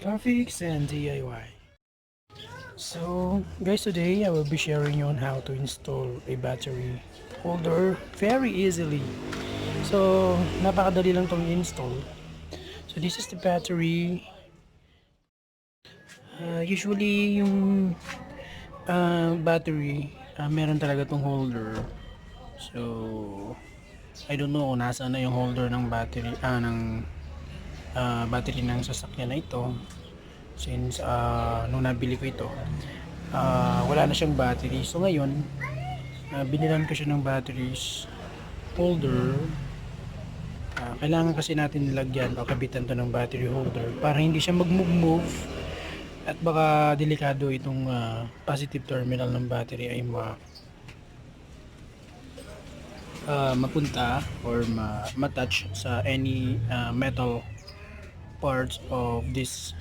Car fix and DIY. So guys, today I will be sharing you on how to install a battery holder very easily. So napakadali lang tong install. So this is the battery. Usually yung battery, meron talaga tong holder. So I don't know kung nasaan na yung holder ng battery battery ng sasakyan na ito. Since nung nabili ko ito, wala na siyang battery. So ngayon, binilan ko siya ng batteries holder. Kailangan kasi natin nilagyan o kabitan to ng battery holder para hindi siya mag-move at baka delikado itong positive terminal ng battery ay mapunta or ma-touch sa any metal parts of this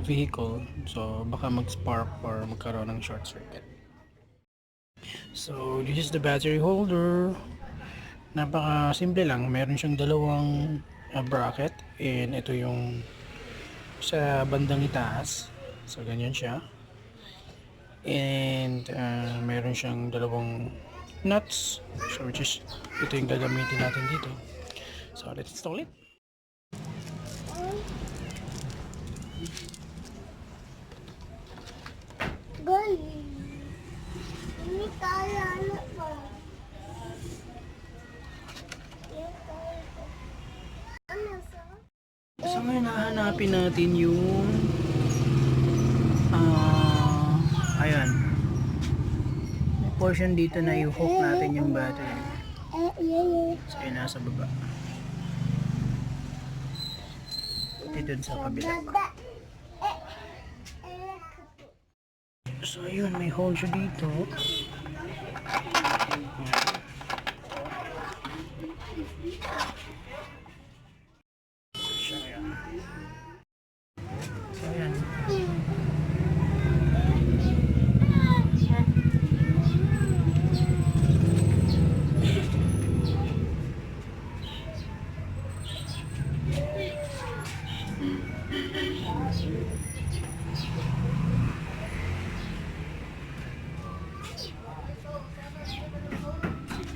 vehicle. So baka mag-spark or magkaroon ng short circuit. So this is the battery holder. Napaka simple lang, meron siyang dalawang bracket, and ito yung sa bandang itaas. So ganyan siya, and meron siyang dalawang nuts, so which is ito yung gagamitin natin dito. So let's install it. Ini kaya anak pa. So ngayon hahanapin natin yung ayan, may portion dito na i-hook natin yung battery. So yun, nasa baba dito sa kabila. So yun, may hole siya dito. So yan.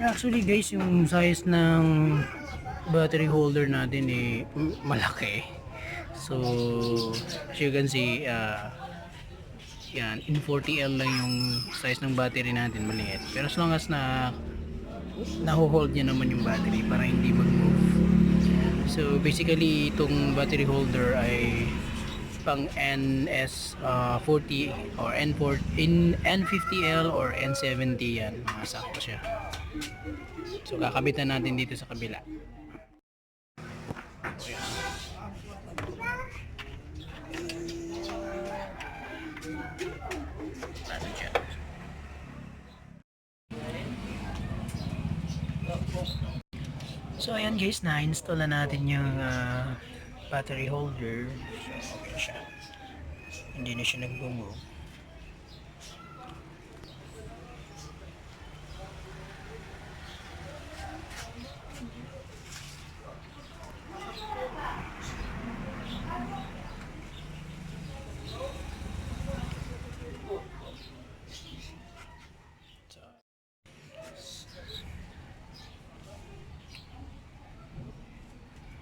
Actually guys, yung size ng battery holder natin malaki. So as you can see, yan, in 40L lang yung size ng battery natin, maliit. Pero as long as naho-hold niya naman yung battery para hindi mag-move. So basically itong battery holder ay pang NS40 or N50L or N70 yan, sakto siya. So kakabitan natin dito sa kabila. So ayan guys, na-install na natin yung battery holder. So okay siya, hindi na siya nag-move.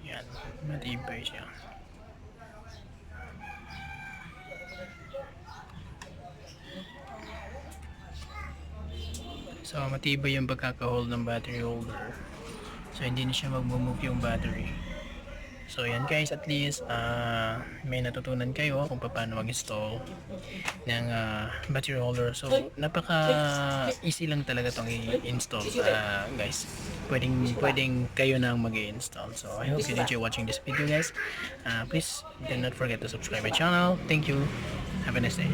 Yan, matibay siya. So matibay yung pagkaka-hold ng battery holder. So hindi na siya mag-move yung battery. So yan guys, at least may natutunan kayo kung paano mag-install ng battery holder. So napaka easy lang talaga tong i-install guys. Pwedeng kayo nang mag-i-install. So I hope you enjoy watching this video guys. Please do not forget to subscribe my channel. Thank you. Have a nice day.